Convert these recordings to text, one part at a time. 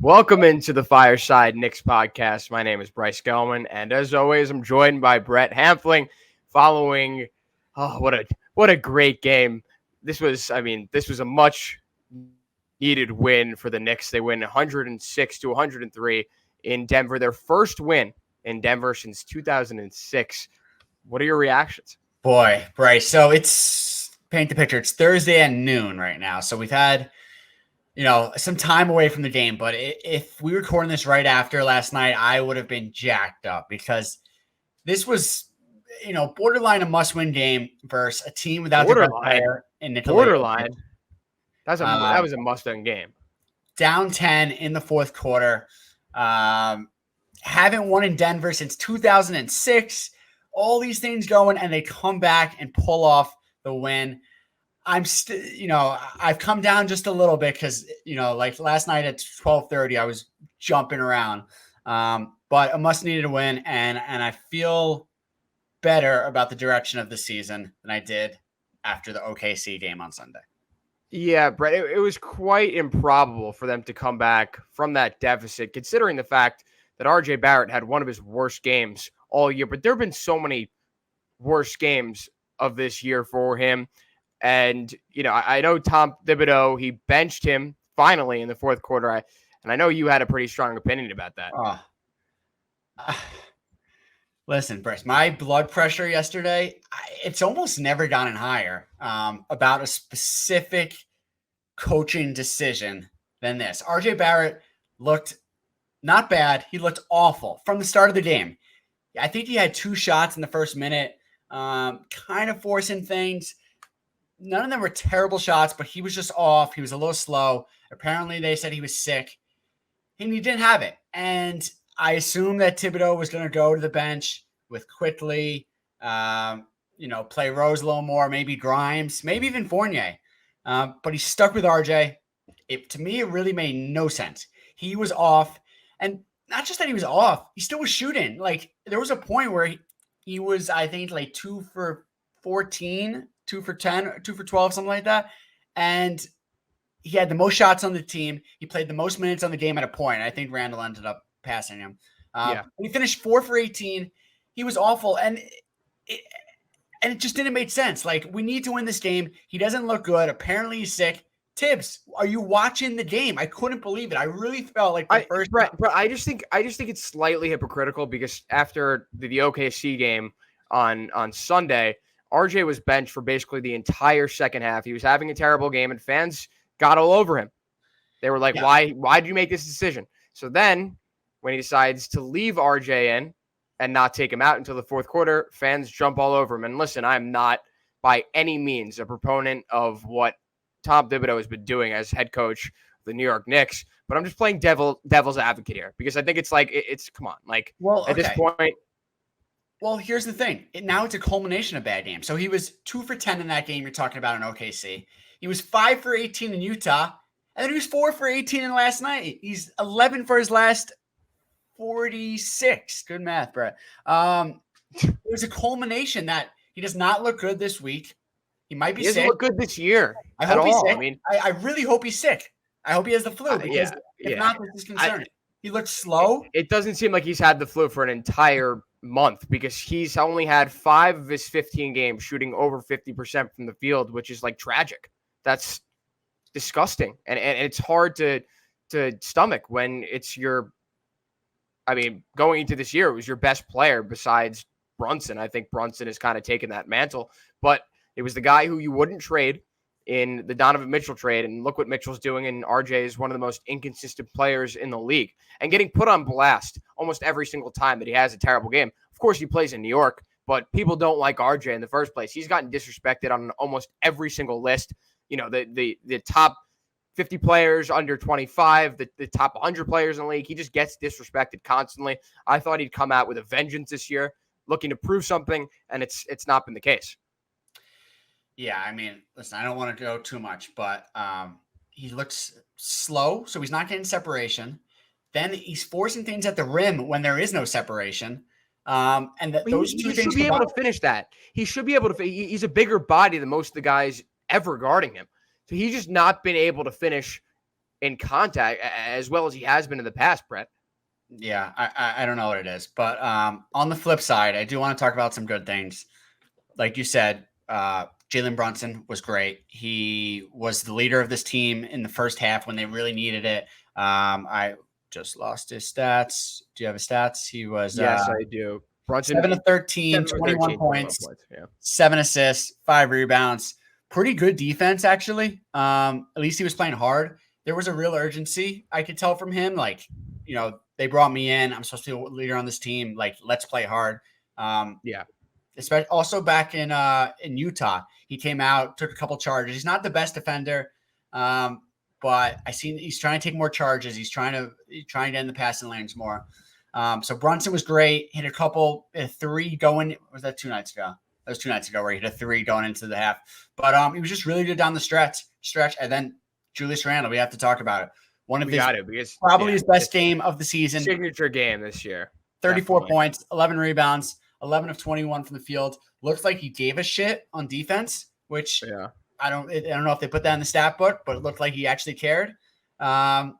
Welcome into the Fireside Knicks podcast. My name is Bryce Gelman, and as always, I'm joined by Brett Hampfling. Following, what a great game! This was a much needed win for the Knicks. They win 106 to 103 in Denver. Their first win in Denver since 2006. What are your reactions? Boy, Bryce. So paint the picture. It's Thursday at noon right now. So we've had some time away from the game, but if we were recording this right after last night, I would have been jacked up because this was, borderline a must-win game versus a team without their best player in Italy. Borderline. That was a must-win game. Down 10 in the fourth quarter. Haven't won in Denver since 2006. All these things going, and they come back and pull off the win. I'm still, I've come down just a little bit because, like last night at 12:30, I was jumping around. But a must needed a win, and I feel better about the direction of the season than I did after the OKC game on Sunday. Yeah, Brett, it was quite improbable for them to come back from that deficit, considering the fact that RJ Barrett had one of his worst games all year. But there have been so many worse games of this year for him. And, I know Tom Thibodeau, he benched him finally in the fourth quarter. And I know you had a pretty strong opinion about that. Listen, Bryce, my blood pressure yesterday, it's almost never gotten higher about a specific coaching decision than this. RJ Barrett looked not bad. He looked awful from the start of the game. I think he had 2 shots in the first minute, kind of forcing things. None of them were terrible shots, but he was just off. He was a little slow. Apparently, they said he was sick, and he didn't have it. And I assumed that Thibodeau was going to go to the bench with Quickly, play Rose a little more, maybe Grimes, maybe even Fournier. But he stuck with RJ. To me, it really made no sense. He was off, and not just that he was off, he still was shooting. Like, there was a point where he was, I think, like 2 for 14, 2 for 10, 2 for 12, something like that. And he had the most shots on the team. He played the most minutes on the game at a point. I think Randle ended up passing him. He finished 4 for 18. He was awful. And it just didn't make sense. Like, we need to win this game. He doesn't look good. Apparently he's sick. Tibbs, are you watching the game? I couldn't believe it. I really felt like Brett, I just think it's slightly hypocritical because after the OKC game on Sunday, RJ was benched for basically the entire second half. He was having a terrible game, and fans got all over him. They were like, Why did you make this decision? So then when he decides to leave RJ in and not take him out until the fourth quarter, fans jump all over him. And listen, I'm not by any means a proponent of what Tom Thibodeau has been doing as head coach of the New York Knicks, but I'm just playing devil's advocate here because I think it's like, come on. Like, at this point. Well, here's the thing. Now it's a culmination of bad games. So he was 2 for 10 in that game you're talking about in OKC. He was 5 for 18 in Utah. And then he was 4 for 18 in last night. He's 11 for his last 46. Good math, Brett. It was a culmination that he does not look good this week. He might be sick. He doesn't look good this year. I hope he's sick. I really hope he's sick. I hope he has the flu because if not, this is concerning. He looks slow. It doesn't seem like he's had the flu for an entire month because he's only had 5 of his 15 games shooting over 50% from the field, which is like tragic. That's disgusting. And it's hard to stomach when it's going into this year, it was your best player besides Brunson. I think Brunson has kind of taken that mantle, but it was the guy who you wouldn't trade in the Donovan Mitchell trade. And look what Mitchell's doing. And RJ is one of the most inconsistent players in the league and getting put on blast almost every single time that he has a terrible game. Of course, he plays in New York, but people don't like RJ in the first place. He's gotten disrespected on almost every single list. The top 50 players under 25, the top 100 players in the league. He just gets disrespected constantly. I thought he'd come out with a vengeance this year, looking to prove something, and it's not been the case. Yeah, listen, I don't want to go too much, but he looks slow, so he's not getting separation. Then he's forcing things at the rim when there is no separation. Those two things should be able to finish that. He should be able to. He's a bigger body than most of the guys ever guarding him. So he's just not been able to finish in contact as well as he has been in the past, Brett. Yeah, I don't know what it is. But on the flip side, I do want to talk about some good things. Like you said, Jalen Brunson was great. He was the leader of this team in the first half when they really needed it. I just lost his stats. Do you have his stats? He was Yes, I do. Brunson 7 of 13, 7 of 21 13, 21 points, Yeah. 7 assists, 5 rebounds. Pretty good defense, actually. At least he was playing hard. There was a real urgency I could tell from him. Like, they brought me in. I'm supposed to be a leader on this team. Like, let's play hard. Yeah. Especially also back in Utah, he came out, took a couple charges. He's not the best defender, but I seen he's trying to take more charges. He's trying to end the passing lanes more. So Brunson was great. Hit a 3 going. Was that 2 nights ago? That was 2 nights ago where he hit a 3 going into the half. But he was just really good down the stretch. And then Julius Randle, we have to talk about it. Probably his best game of the season. Signature game this year. 34 points, 11 rebounds, 11 of 21 from the field. Looks like he gave a shit on defense, which I don't know if they put that in the stat book, but it looked like he actually cared. Some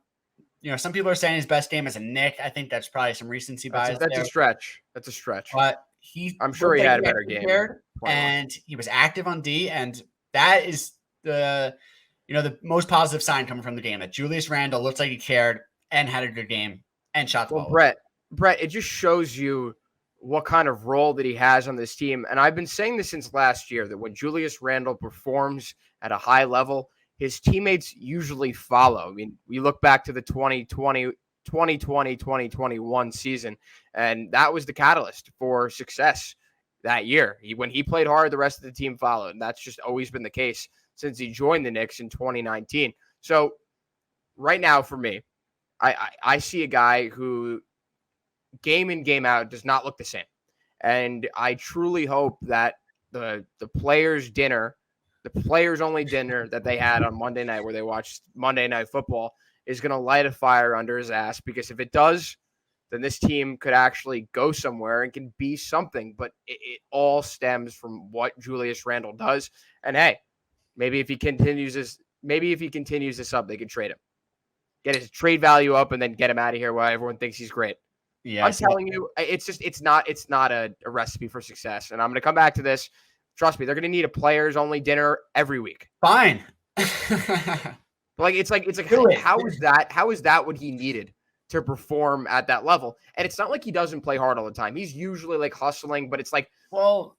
people are saying his best game is a Knick. I think that's probably some recency bias. That's a stretch. But I'm sure he had a better game. And he was active on D, and that is the most positive sign coming from the game, that Julius Randle looks like he cared and had a good game and shot the ball. Brett, it just shows you what kind of role that he has on this team. And I've been saying this since last year, that when Julius Randle performs at a high level, his teammates usually follow. I mean, we look back to the 2020-2021 season, and that was the catalyst for success that year. When he played hard, the rest of the team followed. And that's just always been the case since he joined the Knicks in 2019. So right now for me, I see a guy who game in, game out does not look the same. And I truly hope that the players' only dinner that they had on Monday night, where they watched Monday Night Football, is going to light a fire under his ass. Because if it does, then this team could actually go somewhere and can be something. But it all stems from what Julius Randle does. And hey, maybe if he continues this up, they could trade him, get his trade value up, and then get him out of here while everyone thinks he's great. Yeah, I'm telling you, it's not a recipe for success. And I'm going to come back to this. Trust me, they're going to need a players only dinner every week. Fine. How is that what he needed to perform at that level? And it's not like he doesn't play hard all the time. He's usually like hustling, but it's like,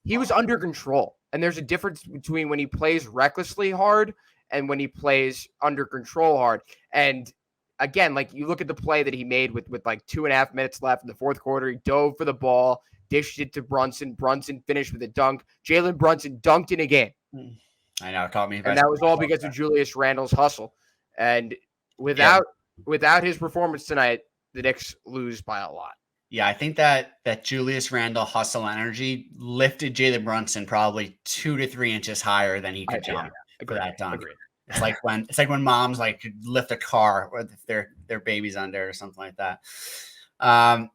he was under control. And there's a difference between when he plays recklessly hard and when he plays under control hard. And again, like, you look at the play that he made with like 2.5 minutes left in the fourth quarter. He dove for the ball, dished it to Brunson. Brunson finished with a dunk. Jalen Brunson dunked in a game. I know, it caught me. And that was all because of Julius Randle's hustle. And without his performance tonight, the Knicks lose by a lot. Yeah, I think that Julius Randle hustle energy lifted Jalen Brunson probably 2 to 3 inches higher than he could jump for that dunk. Agreed. It's like when moms like could lift a car with their babies under or something like that. I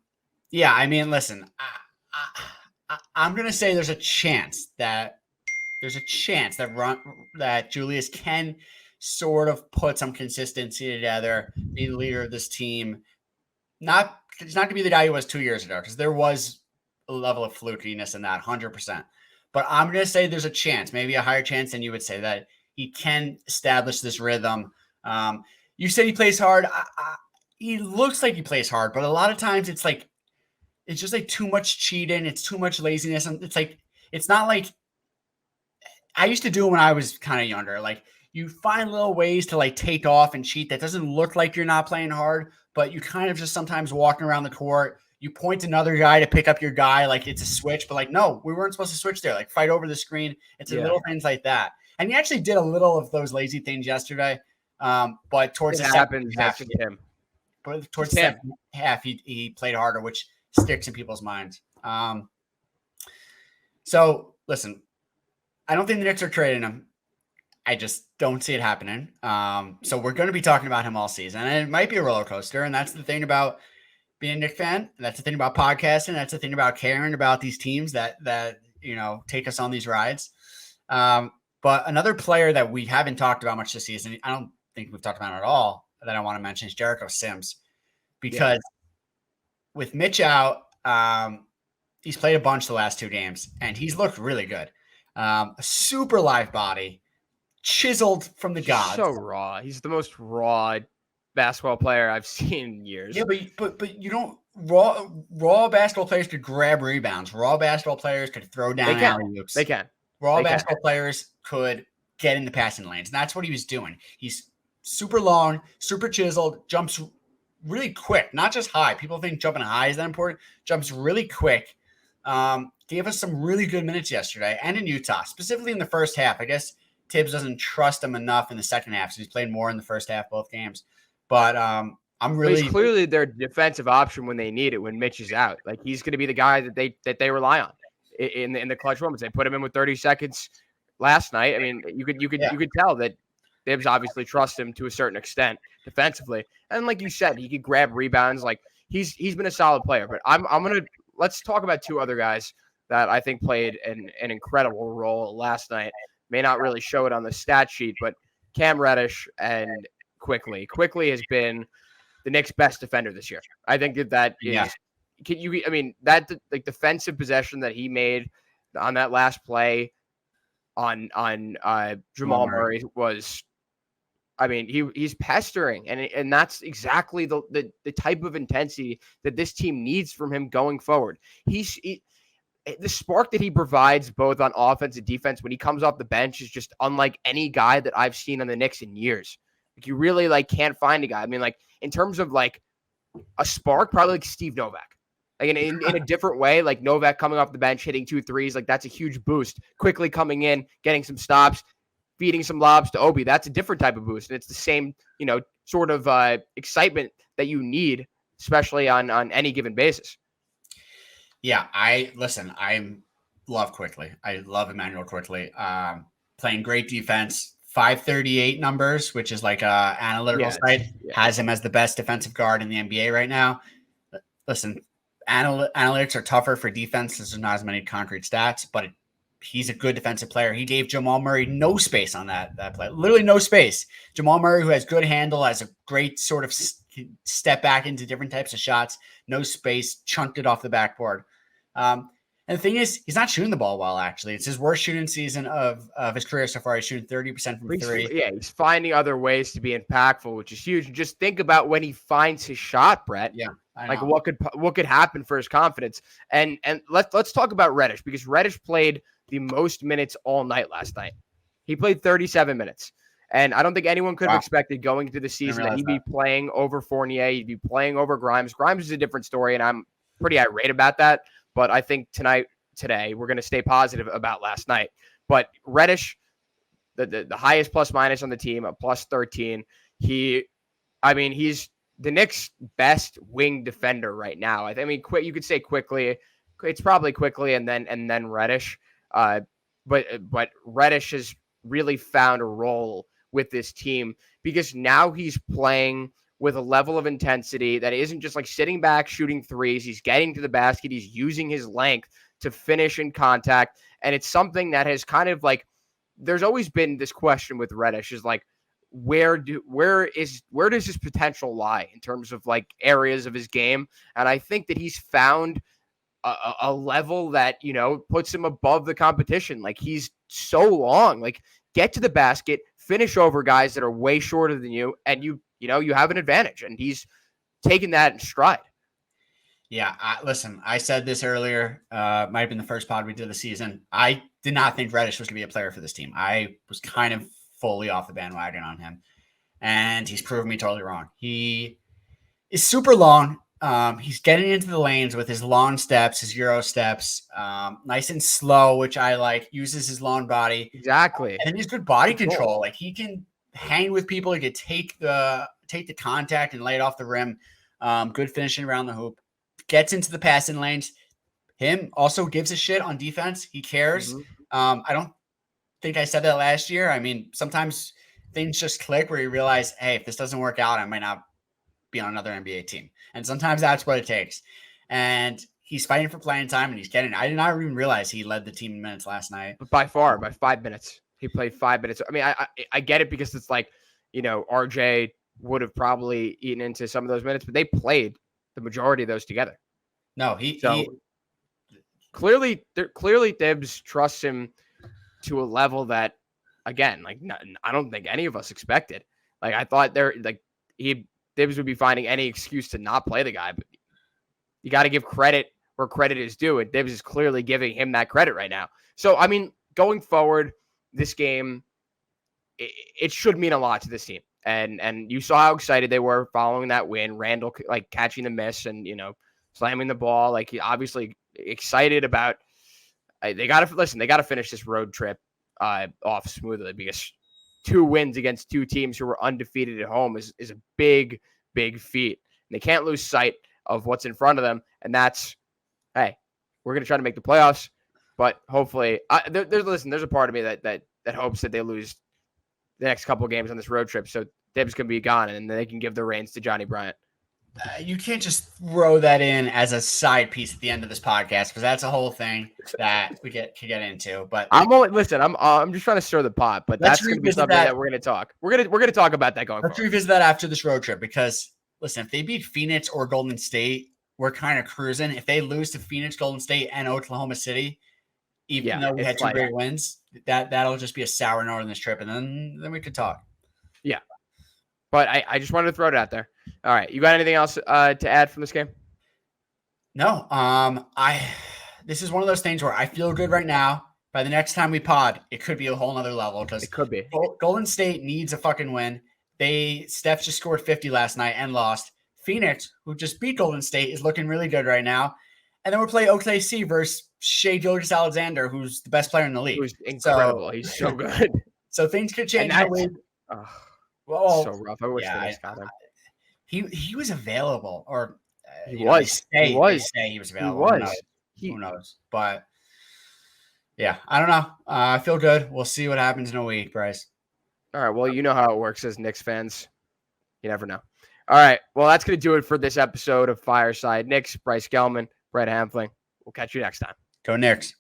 mean, listen, I'm gonna say there's a chance that Julius can sort of put some consistency together, be the leader of this team. He's not gonna be the guy he was 2 years ago, because there was a level of flukiness in that 100%. But I'm gonna say there's a chance, maybe a higher chance than you would say, that he can establish this rhythm. You said he plays hard. He looks like he plays hard, but a lot of times it's just like too much cheating. It's too much laziness. It's not like I used to do when I was kind of younger. Like, you find little ways to like take off and cheat that doesn't look like you're not playing hard, but you kind of just sometimes walking around the court. You point another guy to pick up your guy like it's a switch, but like, no, we weren't supposed to switch there. Like, fight over the screen. It's little things like that. And he actually did a little of those lazy things yesterday. But towards the second half, he played harder, which sticks in people's minds. So listen, I don't think the Knicks are trading him. I just don't see it happening. So we're going to be talking about him all season, and it might be a roller coaster. And that's the thing about being a Knicks fan. That's the thing about podcasting. That's the thing about caring about these teams that take us on these rides. But another player that we haven't talked about much this season, I don't think we've talked about it at all, that I want to mention is Jericho Sims, because with Mitch out, he's played a bunch the last 2 games, and he's looked really good. A super live body, chiseled from the gods. So raw. He's the most raw basketball player I've seen in years. Yeah, but you don't raw basketball players could grab rebounds. Raw basketball players could throw down alley-oops. They can. Raw basketball players could get in the passing lanes. And that's what he was doing. He's super long, super chiseled, jumps really quick, not just high. People think jumping high is that important. Jumps really quick. Gave us some really good minutes yesterday and in Utah, specifically in the first half. I guess Tibbs doesn't trust him enough in the second half, so he's played more in the first half both games. But he's clearly their defensive option when they need it, when Mitch is out. Like, he's going to be the guy that they rely on in the clutch moments. They put him in with 30 seconds last night. I mean, you could tell that Tibbs obviously trusts him to a certain extent defensively. And like you said, he could grab rebounds. Like, he's been a solid player. But let's talk about 2 other guys that I think played an incredible role last night. May not really show it on the stat sheet, but Cam Reddish and Quickly has been the Knicks' best defender this year. I think that is. That like defensive possession that he made on that last play on Jamal Murray was. I mean, he's pestering, and that's exactly the type of intensity that this team needs from him going forward. The spark that he provides both on offense and defense when he comes off the bench is just unlike any guy that I've seen on the Knicks in years. Like, you really can't find a guy. I mean, like, in terms of a spark, probably like Steve Novak. Like, in a different way, like Novak coming off the bench, hitting 2 threes, like, that's a huge boost. Quickly coming in, getting some stops, feeding some lobs to Obi. That's a different type of boost. And it's the same, sort of excitement that you need, especially on any given basis. Yeah, I love Quickly. I love Emmanuel Quickly. Playing great defense. 538 numbers, which is like a analytical site, has him as the best defensive guard in the NBA right now. Listen, analytics are tougher for defense. There's not as many concrete stats, but he's a good defensive player. He gave Jamal Murray no space on that play, literally no space. Jamal Murray, who has good handle, has a great sort of step back into different types of shots, no space, chunked it off the backboard. And the thing is, he's not shooting the ball well, actually. It's his worst shooting season of his career so far. He's shooting 30% from 3. Yeah, he's finding other ways to be impactful, which is huge. Just think about when he finds his shot, Brett. Yeah, like what could happen for his confidence. And let's talk about Reddish, because Reddish played the most minutes all night last night. He played 37 minutes. And I don't think anyone could have expected going into the season that he'd be playing over Fournier, he'd be playing over Grimes. Grimes is a different story, and I'm pretty irate about that. But I think today, we're going to stay positive about last night. But Reddish, the highest plus minus on the team, a plus 13. He's the Knicks' best wing defender right now. I mean, you could say Quickly. It's probably Quickly and then Reddish. But Reddish has really found a role with this team, because now he's playing with a level of intensity that isn't just like sitting back, shooting threes. He's getting to the basket. He's using his length to finish in contact. And it's something that has kind of there's always been this question with Reddish is where does his potential lie in terms of areas of his game? And I think that he's found a level that, puts him above the competition. Like, he's so long, get to the basket, finish over guys that are way shorter than you. And you have an advantage, and he's taken that in stride. Yeah. Listen, I said this earlier, might have been the first pod we did the season. I did not think Reddish was going to be a player for this team. I was kind of fully off the bandwagon on him, and he's proven me totally wrong. He is super long. He's getting into the lanes with his long steps, his Euro steps, nice and slow, which I like, uses his long body. Exactly. And then he's good body control. Like, he can hang with people. He could take the contact and lay it off the rim. Good finishing around the hoop. Gets into the passing lanes. Him also gives a shit on defense. He cares. Mm-hmm. I don't think I said that last year. I mean, sometimes things just click where you realize, hey, if this doesn't work out, I might not be on another NBA team. And sometimes that's what it takes. And he's fighting for playing time, and he's getting it. I did not even realize he led the team in minutes last night. But by 5 minutes. He played 5 minutes. I mean, I get it, because it's RJ would have probably eaten into some of those minutes, but they played the majority of those together. No, clearly Thibs trusts him to a level that, again, I don't think any of us expected. Like, I thought Thibs would be finding any excuse to not play the guy, but you got to give credit where credit is due, and Thibs is clearly giving him that credit right now. So, I mean, going forward, this game, it should mean a lot to this team. And you saw how excited they were following that win. Randle catching the miss and slamming the ball. He obviously excited about. They got to finish this road trip off smoothly, because 2 wins against 2 teams who were undefeated at home is a big feat. And they can't lose sight of what's in front of them, and that's, hey, we're gonna try to make the playoffs, but hopefully, there's a part of me that hopes that they lose the next couple of games on this road trip, so Thibs can be gone, and then they can give the reins to Johnny Bryant. You can't just throw that in as a side piece at the end of this podcast, because that's a whole thing that we could get into. But I'm just trying to stir the pot, but that's going to be something that we're going to talk. We're going to talk about that going forward. Let's revisit that after this road trip, because listen, if they beat Phoenix or Golden State, we're kind of cruising. If they lose to Phoenix, Golden State, and Oklahoma City, even though we had 2 great wins, that'll just be a sour note on this trip, and then we could talk. Yeah. But I just wanted to throw it out there. All right. You got anything else to add from this game? No. This is one of those things where I feel good right now. By the next time we pod, it could be a whole nother level, because it could be. Golden State needs a fucking win. Steph just scored 50 last night and lost. Phoenix, who just beat Golden State, is looking really good right now. And then we're playing OKC versus Shai Gilgeous-Alexander, who's the best player in the league. Who's incredible. He's so good. So things could change. So rough. I wish they got him. He was available, or he was. He was available. He was. Who knows? But yeah, I don't know. I feel good. We'll see what happens in a week, Bryce. All right. Well, you know how it works as Knicks fans. You never know. All right. Well, that's going to do it for this episode of Fireside Knicks. Bryce Gelman, Brett Hamfling. We'll catch you next time. Go Knicks.